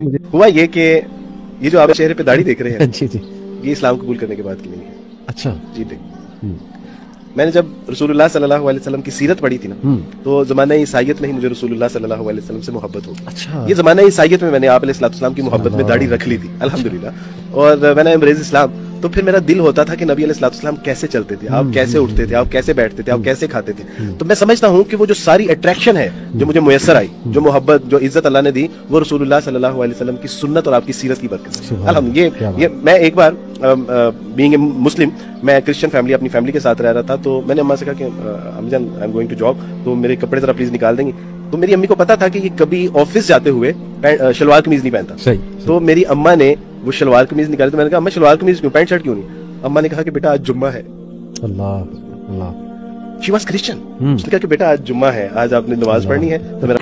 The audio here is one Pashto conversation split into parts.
हुआ ये कि ये जो आप चेहरे पे दाढ़ी देख रहे हैं जी जी, ये इस्लाम कबूल करने के बाद की नहीं है। अच्छा जी देख, मैंने जब रसूलुल्लाह सल्लल्लाहु अलैहि वसल्लम की सीरत पढ़ी थी ना, तो ज़माना ईसाइयत में ही मुझे रसूलुल्लाह सल्लल्लाहु अलैहि वसल्लम से मोहब्बत हो गई। अच्छा, ये ज़माना ईसाइयत में मैंने आप अलैहिस्सलाम की मोहब्बत में दाढ़ी रख ली थी अल्हम्दुलिल्लाह। और मैंने एम्ब्रेज इस्लाम, तो फिर मेरा दिल होता था कि नबी अलैहिस्सलाम कैसे चलते थे, आप कैसे उठते थे, आप कैसे बैठते थे, आप कैसे खाते थे। तो मैं समझता हूँ कि वो जो सारी अट्रैक्शन है जो मुझे मुयस्सर आई, जो मोहब्बत, जो इज्जत अल्लाह ने दी, वो रसूलुल्लाह सल्लल्लाहु अलैहि वसल्लम की सुन्नत और आपकी सीरत की बरकत है। अल्हम्दुलिल्लाह। ये मैं एक बार बीइंग ए मुस्लिम, मैं क्रिश्चियन फैमिली, अपनी फैमिली के साथ रह रहा था, तो मैंने अम्मा से कहा कि अम्मीजान I am going to job, तो मेरे कपड़े जरा प्लीज निकाल देंगी। तो मेरी अम्मी को पता था कि ये कभी ऑफिस जाते हुए शलवार कमीज नहीं पहनता। सही। तो मेरी अम्मा ने वो शलवार कमीज निकाली, तो मैंने कहा अम्मा शलवार कमीज क्यों, पैंट शर्ट क्यों नहीं? अम्मा ने कहा कि बेटा आज जुम्मा है। अल्लाह अल्लाह। She was Christian. उसने कहा कि बेटा आज जुम्मा है, आज आपने नमाज पढ़नी है। तो मेरा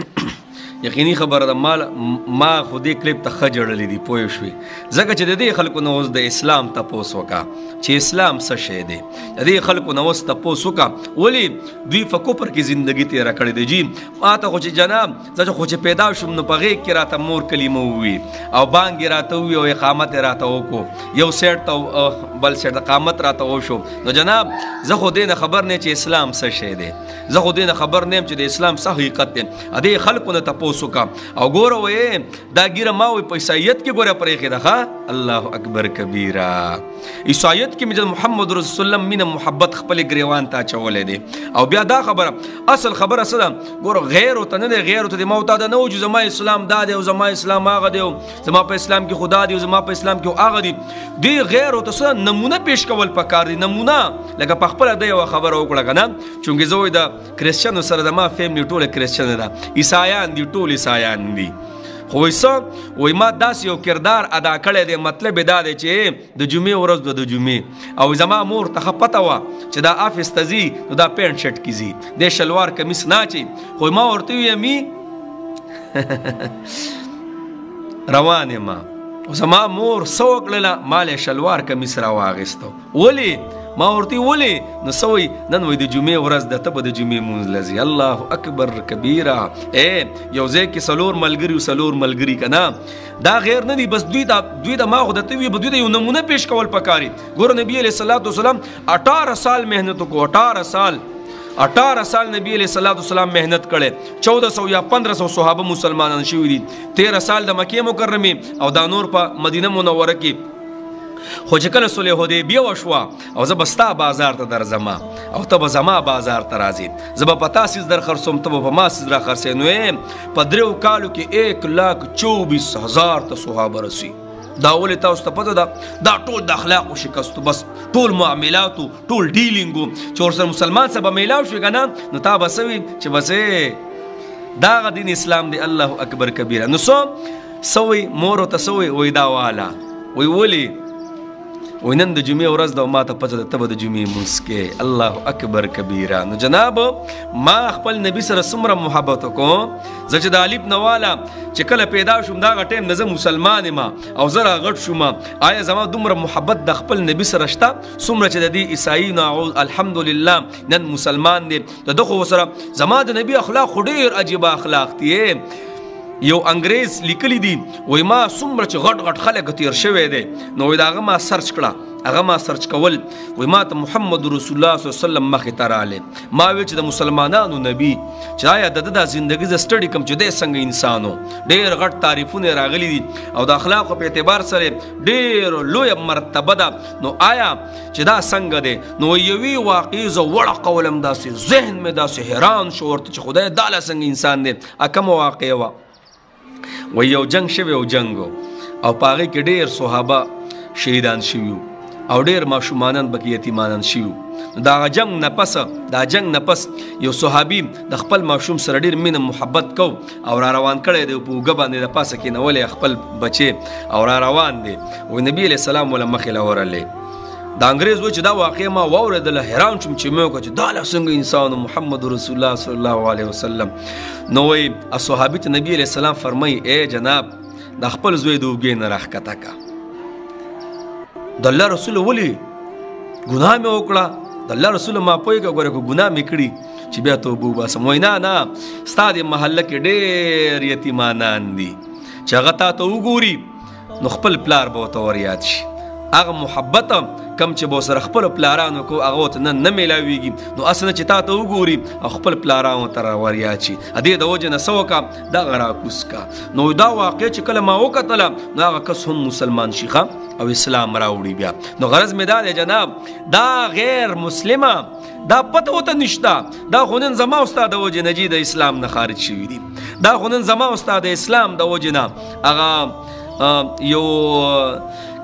یقیني خبره ده ما خو دې کلیپ ته ښه جړلې دي پوه شوې ځکه چې د دې خلکو نه اوس د اسلام تپوس وکړه چې اسلام څه شی دی د دې خلکو نه اوس تپوس وکړه ولې دوی په کفر کې زندګي تېره کړې ده جي ما ته خو چې جناب زه خو چې پیدا شوم نو په غېږ کې راته مور کلمه ووي او بانګ یې راته ووي او اقامت یې راته وکړو یو سیټ ته بل سیټ اقامت راته وشو نو جناب زه خو دې نه خبر نه چې اسلام څه شی دی زه خو دې نه خبر نه یم چې د اسلام څه حقیقت دی دې خلکو نه تپوس وکړه او ګوره وې دا ګیره ما وې په عیسایت کې ګوره پرېښې ده ښه الله اکبر کبیره عیسایت کې مې محمد رسول الله مینه محبت خپلې ګریوان ته اچولی دی او بیا دا خبره اصل خبره څه ده ګوره غیر ورته نه دی غیر ورته د ما ورته دا نه و چې زما اسلام دا دی او زما اسلام هغه دی او زما په اسلام کې خدا دی او زما په اسلام کې هغه دی دې غیر ورته څه نمونه پیش کول پکار دی نمونه لکه په خپله ده یوه خبره وکړه که نه چونکې زه وایي د کرسچنو سره زما فیملي ټوله کرسچنه ده عیسایان دي ټول عیسایان دي خو وایي څه وایي ما داسې یو کردار ادا کړی دی مطلب یې دا دی چې د جمعې ورځ د جمعې او زما مور ته ښه پته وه چې دا آفس ته ځي نو دا پینټ شرټ کې ځي دی شلوار کمیس نه اچوي خو ما ورته وویل امي روان یم زما مور څه وکړله ما له شلوار کمیس راواغېستو ولې ما ورته ولې نو څه وایي نن وایي د جمعې ورځ ده ته به د جمعې مونځ له ځي الله اکبر کبیره یو ځای کې څلور ملګري که نه دا غیر نه دي بس دوی د ما خو درته وي به دوی ته یو نمونه پیش کول پکاري ګوره نبي علیه الصلاة والسلام 18 سال محنت وکړو 18 سال نبی علیہ السلام محنت کړي 1400 یا 1500 صحابه مسلمانان شوي دي 13 سال د مکې مکرمه او دا نور په مدینه منوره کې خو چې کله صلح حدیبیه وشوه او زه به ستا بازار ته درځم او ته به زما بازار ته راځې زه به په تا سیز در خرڅوم ته به په ما سیز را خرڅې نو په 3 کالو کې 1,24,000 ته صحابه رسي دا ولې تاسو ته پته ده دا ټول د اخلاقو شکستو بس ټول معاملاتو ټول ډیلینګو چې ورسره مسلمان سره به میلاو شوي که نه نو تا به څه وي چې بس دغه دین اسلام دی الله اکبر کبیره نو څه وایي مور ورته څه وایي دا واله وایي ولې وایي نن د جمعې ورځ ده او ما ته پته ده ته به د جمعې لمونځ کوې الله اکبر کبیره نو جناب ما خپل نبي سره څومره محبت وکړو زه چې د الف نه واله چې کله پیدا شوم د هغه ټایم نه زه مسلمان یم او زه راغټ شوم آیا زما دومره محبت د خپل نبي سره شته څومره چې د دې عیسایي نه الحمدلله نن مسلمان دی د دغو سره زما د نبي اخلاق خو ډېر عجیبه اخلاق دي یو انګریز لیکلی دي وایي ما څومره چې غټ خلک تیر شوی دی نو وایي د هغه ما سرچ کړه هغه ما سرچ کول وایي ما ته محمد رسول الله صلی الله علیه وسلم مخې ته راغلی ما ویل چې د مسلمانانو نبي چې آیا د ده دا زندګي زه ستړي کړم چې دی څنګه انسان و ډېر غټ تعریفونه یې راغلي دي او د اخلاقو په اعتبار سره ډېر لویه مرتبه ده نو آیا چې دا څنګه دی نو یوې واقعي زه وړه قولم داسې ذهن مې داسې حیران شو ورته چې خدای دا له څنګه انسان دی کومه واقعه وه و یو جنگ شوی او جنگو او په هغې کې ډېر صحابه شهیدان شوي او ډېر ماشومانان پکې یتیمانان شوي دا جنگ نه پس یو صحابي د خپل ماشوم سره ډېر مینه محبت کو او را روان کړی دی په اوږه باندې د پاسه کېنولی خپل بچې او را روان دی وایي نبي علیه السلام وله مخې له ورغلی د انګریز وایي چې دا واقعه ما واورېدله حیران شوم چې مې وکړه چې دا له څنګه انسان محمد رسول الله صلی الله علیه وسلم نو وایي صحابي ته نبي علیه السلام فرمایي ای جناب د خپل زوی د اوږې نه راښکته که د الله رسول ولې ګناه مې وکړه د الله رسول ما پوهېږه ګوره که ګناه مې کړي چې بیا توبه وباسم وایي نه ستا د محله کې ډېر یتیمانان دي چې هغه تا ته وګوري نو خپل پلار به ورته ور یاد شي. هغه محبت کم چې به سره خپل پلارانو کو هغه ته نه میلاویږي نو اصل چې تا ته وګوري او خپل پلارانو ته ور یاد شي. دې د وجه نه څه وکړه دغه راکوس کا. نو دا واقع چې کله ما وکتله نو هغه کس هم مسلمان شي او اسلام راوړي بیا. نو غرض مې دا دی جناب دا غیر مسلمه دا پته ورته نشته دا خو نن زما استاد د وجې نه جي د اسلام نه خارج شوي دي. دا خو نن زما استاد د اسلام د وجې نه هغه یو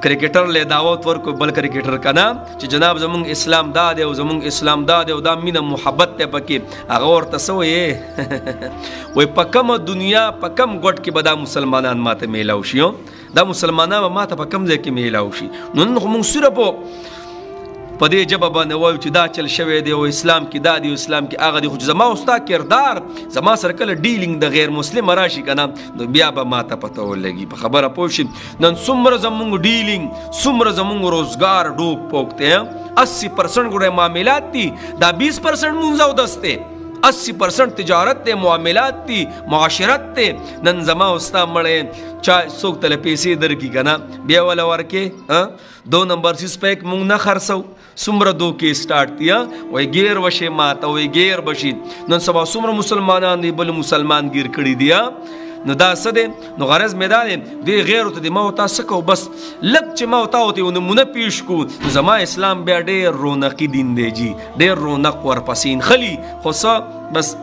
کرکټر له دعوت ورکو بل کرکټر کنا چې جناب زمونږ اسلام دا دی او زمونږ اسلام دا دی او دا مینه محبت ته پکې هغه ورته سوې وای په کومه دنیا په کم ګډ کې به دا مسلمانان ماته میلاو شي دا مسلمانان ماته په کم ځای کې میلاو شي. نو نن خو موږ صرف په دې ژبه باندې وایو چې دا چل شوی دی او اسلام کې دا دی او اسلام کې هغه دی خو زما استاد کردار زما سره کله ډیلینګ د غیر مسلم راشي کنه نو بیا به ماته پته ولګي په خبره پوه شي. نن څومره زمونږ ډیلینګ څومره زمونږ روزګار ډوب پوکته 80% ګوره معاملات دي دا 20% مونږ او دسته 80% تجارت ته معاملات دي معاشرت ته. نن زما استاد مړې چا څوک تل پیسې درکې کنه بیا ولا ورکه 2 نمبر 6 پیک مونږ نه خرڅو څومره دوکې سٹارټ دیا وای غیر وشه ماته وای غیر بشي. نن سبا څومره مسلمانان دی بل مسلمان گیر کړي دیا نو دا څه دی. نو غرض مې دا دی دې غیر ته د ما وتا سکو بس لک چې ما وتا وته نمونه پیش کو نو زما اسلام بیا ډېر رونقي دین دی جی ډېر رونق ورپسین خلی خو بس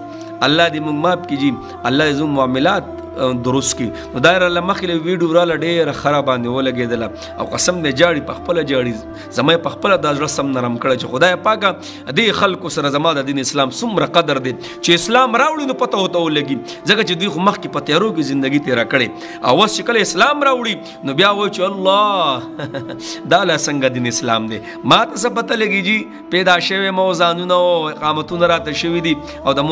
الله دې موږ معاف کړي الله دې زموږ معاملات درست کی. نو دایر الله مخله ویډیو را ډېر خراب باندې ولګېدله او قسم دې جاړي په خپل جاړي زما په خپل د زړه سم نرم کړه چې خدای پاکه دې خلکو سره زما د دین اسلام څومره قدر دی چې اسلام راوړي نو پته وته ولګي ځکه چې دوی خو مخکې په تیارو کې ژوندګي تیره کړې او اوس چې کله اسلام راوړي نو بیا وایي چې الله دا لا څنګه دین اسلام دی ما ته څه پته لګي جی پیدا شوی مو ځانونه او اقامتونه راته شوي دي او د